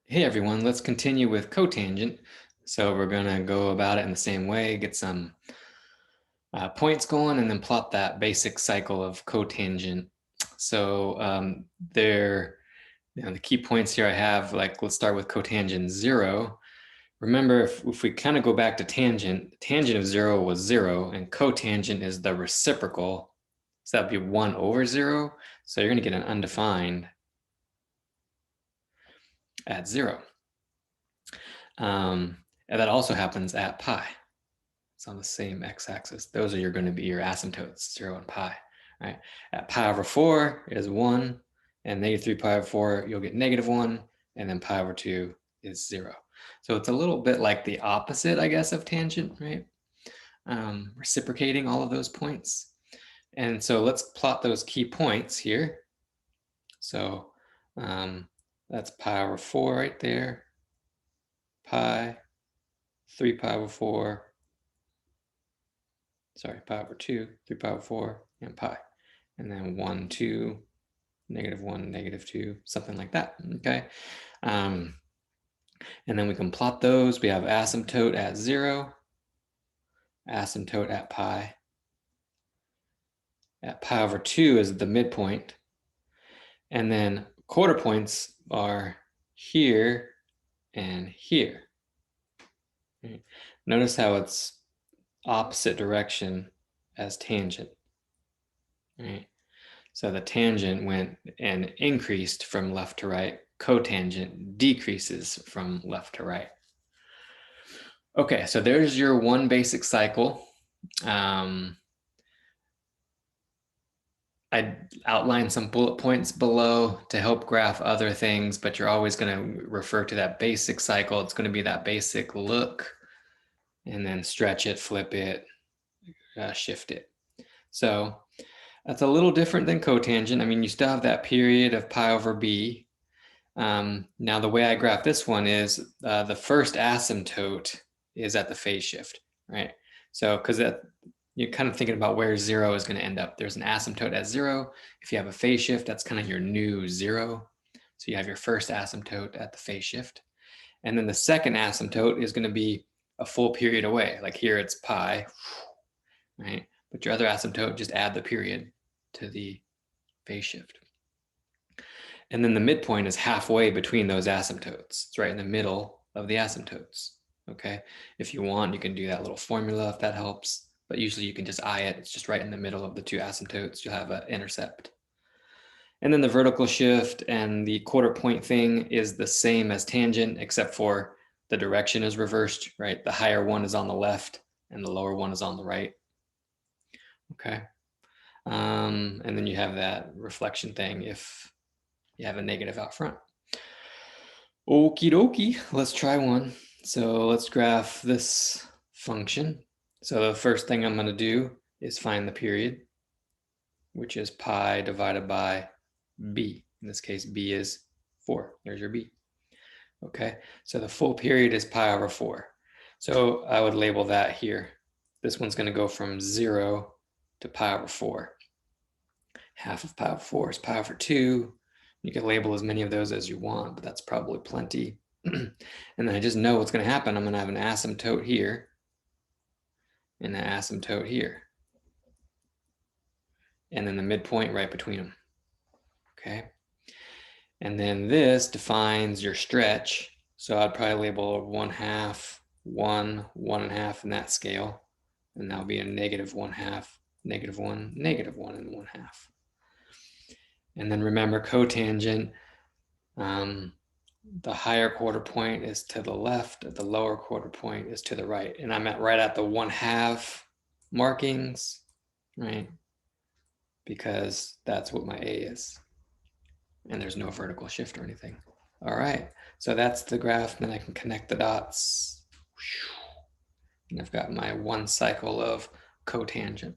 Hey everyone, let's continue with cotangent. So we're gonna go about it in the same way, get some points going, and then plot that basic cycle of cotangent. So the key points here I have, like let's start with cotangent 0. Remember, if we kind of go back to tangent of 0 was 0, and cotangent is the reciprocal. So that'd be 1 over 0. So you're gonna get an undefined at 0. And that also happens at pi. It's on the same x-axis. Those are going to be your asymptotes, 0 and pi. Right? At pi over 4 is 1, and negative 3 pi over 4, you'll get negative 1, and then pi over 2 is 0. So it's a little bit like the opposite, I guess, of tangent, right? Reciprocating all of those points. And so let's plot those key points here. So that's pi over 4 right there, pi, 3 pi over 4, sorry, pi over 2, 3 pi over 4, and pi. And then 1, 2, negative 1, negative 2, something like that, okay? And then we can plot those. We have asymptote at 0, asymptote at pi. At pi over 2 is the midpoint. And then quarter points are here and here. Right? Notice how it's opposite direction as tangent. Right? So the tangent went and increased from left to right. Cotangent decreases from left to right. Okay, so there's your one basic cycle. I outlined some bullet points below to help graph other things, but you're always going to refer to that basic cycle. It's going to be that basic look, and then stretch it, flip it, shift it. So that's a little different than cotangent. I mean, you still have that period of pi over b. Now, the way I graph this one is the first asymptote is at the phase shift, right? So, because you're kind of thinking about where 0 is going to end up. There's an asymptote at 0. If you have a phase shift, that's kind of your new 0. So you have your first asymptote at the phase shift. And then the second asymptote is going to be a full period away. Like here it's pi, right? But your other asymptote, just add the period to the phase shift. And then the midpoint is halfway between those asymptotes. It's right in the middle of the asymptotes. Okay. If you want, you can do that little formula if that helps. But usually you can just eye it. It's just right in the middle of the two asymptotes. You'll have an intercept. And then the vertical shift and the quarter point thing is the same as tangent, except for the direction is reversed, right? The higher one is on the left and the lower one is on the right. Okay. And then you have that reflection thing if you have a negative out front. Okie dokie, let's try one. So let's graph this function. So the first thing I'm going to do is find the period, which is pi divided by b. In this case, b is 4. There's your b. Okay, so the full period is pi over 4. So I would label that here. This one's going to go from 0 to pi over 4. Half of pi over 4 is pi over 2. You can label as many of those as you want, but that's probably plenty. And then I just know what's going to happen. I'm going to have an asymptote here and an asymptote here. And then the midpoint right between them. Okay. And then this defines your stretch. So I'd probably label 1/2, 1, 1.5 in that scale. And that'll be a negative 1/2, negative 1, negative 1 and 1/2. And then remember cotangent, the higher quarter point is to the left, the lower quarter point is to the right. And I'm right at the 1/2 markings, right? Because that's what my A is. And there's no vertical shift or anything. All right, so that's the graph. Then I can connect the dots. And I've got my one cycle of cotangent.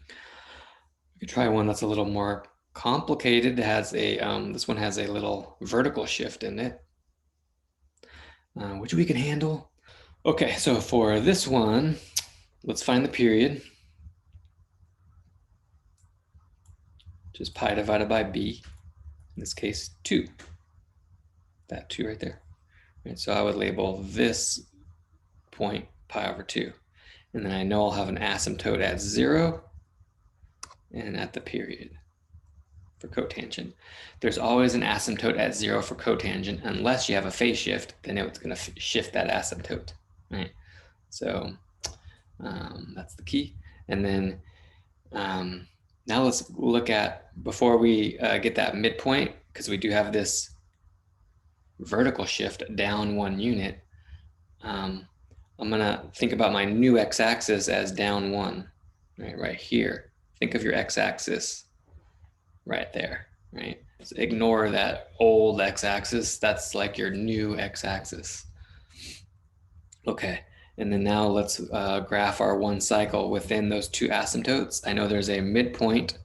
We could try one that's a little more complicated. It has a this one has a little vertical shift in it, which we can handle. Okay, so for this one, let's find the period, which is pi divided by b, in this case 2. that 2 right there. Right, so I would label this point pi over 2. And then I know I'll have an asymptote at 0 and at the period for cotangent. There's always an asymptote at 0 for cotangent unless you have a phase shift, then it's going to shift that asymptote, right? So that's the key. And then now let's look at, before we get that midpoint, because we do have this vertical shift down 1 unit, I'm going to think about my new x-axis as down 1, right here. Think of your x-axis right there, right? So ignore that old x-axis. That's like your new x-axis. Okay, and then now let's graph our 1 cycle within those 2 asymptotes. I know there's a midpoint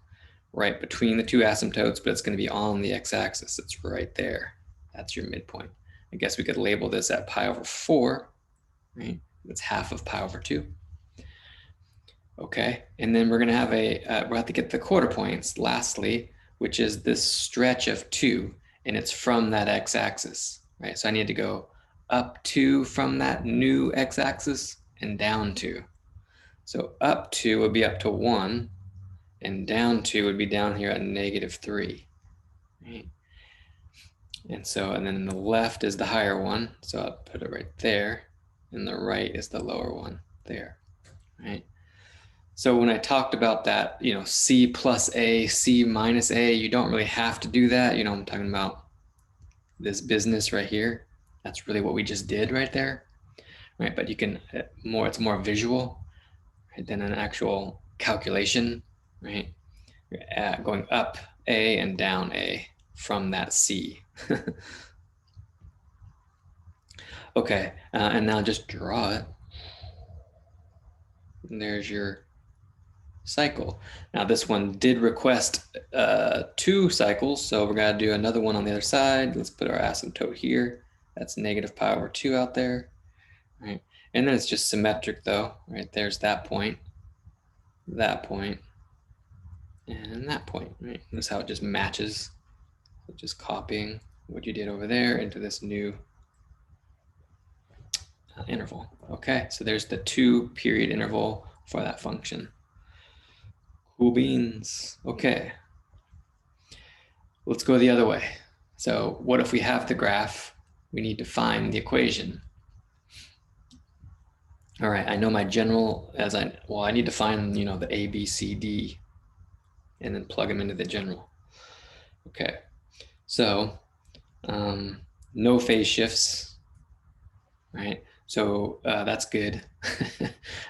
right between the 2 asymptotes, but it's going to be on the x-axis. It's right there. That's your midpoint. I guess we could label this at pi over 4, right? It's half of pi over 2. Okay, and then we're going to have we'll have to get the quarter points lastly, which is this stretch of 2, and it's from that x-axis, right? So I need to go up 2 from that new x-axis and down 2. So up 2 would be up to 1, and down 2 would be down here at -3, right? And so, and then the left is the higher one, so I'll put it right there, and the right is the lower one there, right? So when I talked about that, C plus A, C minus A, you don't really have to do that. I'm talking about this business right here. That's really what we just did right there, right? But you can it's more visual, right, than an actual calculation, right? You're going up A and down A from that C. Okay, and now just draw it. And there's your cycle. Now this one did request 2 cycles, so we're going to do another one on the other side. Let's put our asymptote here. That's -pi over 2 out there, right? And then it's just symmetric though, right? There's that point, and that point, right? That's how it just matches. So just copying what you did over there into this new interval. Okay, so there's the 2 period interval for that function. Cool beans. Okay. Let's go the other way. So what if we have the graph? We need to find the equation. All right, I know my general I need to find, the A, B, C, D, and then plug them into the general. Okay, so no phase shifts, right? So that's good.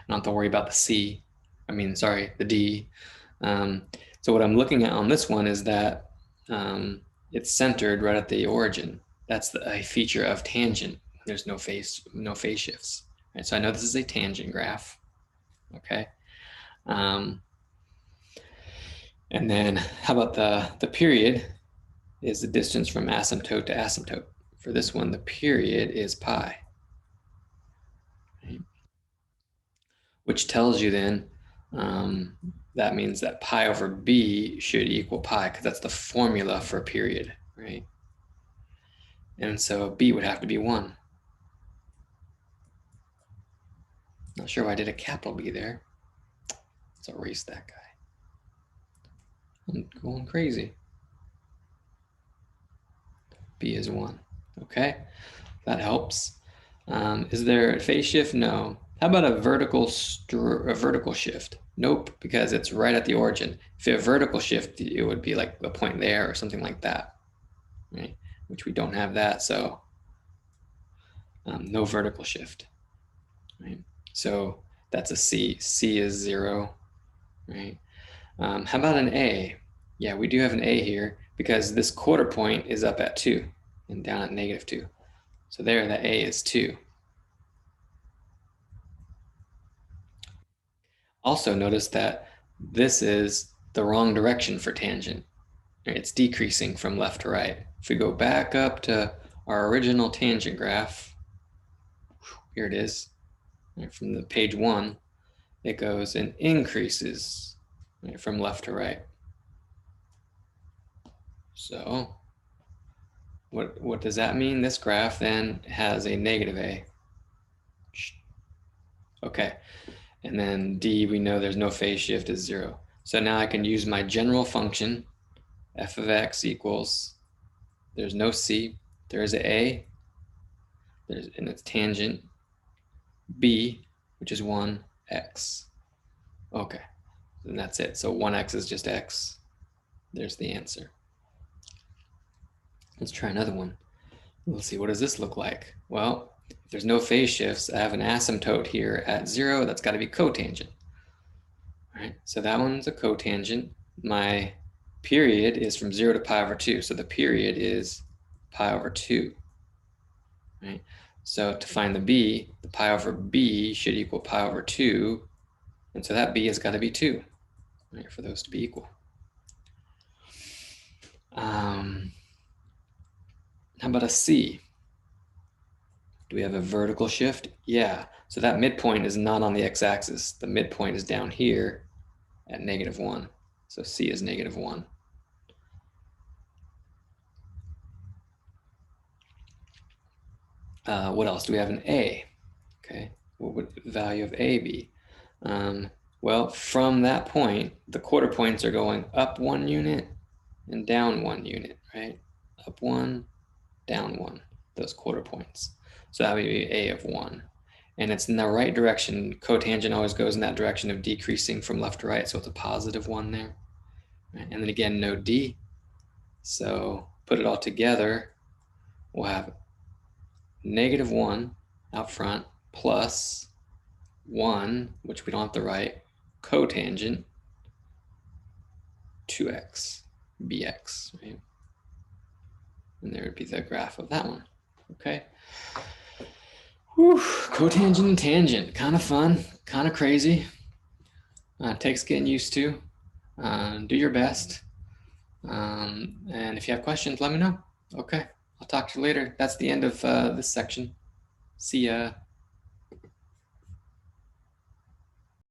Not have to worry about the the D. So what I'm looking at on this one is that it's centered right at the origin. That's a feature of tangent. There's no phase shifts. Right? So I know this is a tangent graph. Okay. And then how about the period is the distance from asymptote to asymptote. For this one, the period is pi. Right? Which tells you then that means that pi over b should equal pi, because that's the formula for a period, right? And so b would have to be 1. Not sure why I did a capital B there. Let's erase that guy. I'm going crazy. B is 1. Okay, that helps. Is there a phase shift? No. How about a vertical shift? Nope, because it's right at the origin. If you have vertical shift, it would be like a point there or something like that, right? Which we don't have that, so no vertical shift, right? So that's a C. C is 0, right? How about an A? Yeah, we do have an A here because this quarter point is up at 2 and down at -2. So there, the A is 2. Also notice that this is the wrong direction for tangent. It's decreasing from left to right. If we go back up to our original tangent graph, here it is, right, from the page 1, it goes and increases, right, from left to right. So What does that mean? This graph then has a negative a. Okay, and then d, we know there's no phase shift is 0. So now I can use my general function, f of x equals, there's no c, there is a, and it's tangent, b, which is 1x. Okay, and that's it. So 1x is just x. There's the answer. Let's try another one. Let's see, what does this look like? Well, if there's no phase shifts, I have an asymptote here at 0. That's got to be cotangent. All right, so that one's a cotangent. My period is from 0 to pi over 2. So the period is pi over 2. Right? So to find the b, the pi over b should equal pi over 2. And so that b has got to be 2, right, for those to be equal. How about a c? Do we have a vertical shift? Yeah. So that midpoint is not on the x-axis. The midpoint is down here at -1. So c is -1. What else? Do we have an a? Okay. What would the value of a be? Well, from that point, the quarter points are going up 1 unit and down 1 unit, right? Up 1, down 1, those quarter points. So that would be a of 1. And it's in the right direction. Cotangent always goes in that direction of decreasing from left to right. So it's a positive 1 there. Right? And then again, no d. So put it all together, we'll have -1 out front plus 1, which we don't have to write, cotangent 2x, bx, right? And there would be the graph of that one. Okay. Whew, cotangent and tangent, kind of fun, kind of crazy. Takes getting used to. Do your best. And if you have questions, let me know. Okay, I'll talk to you later. That's the end of this section. See ya.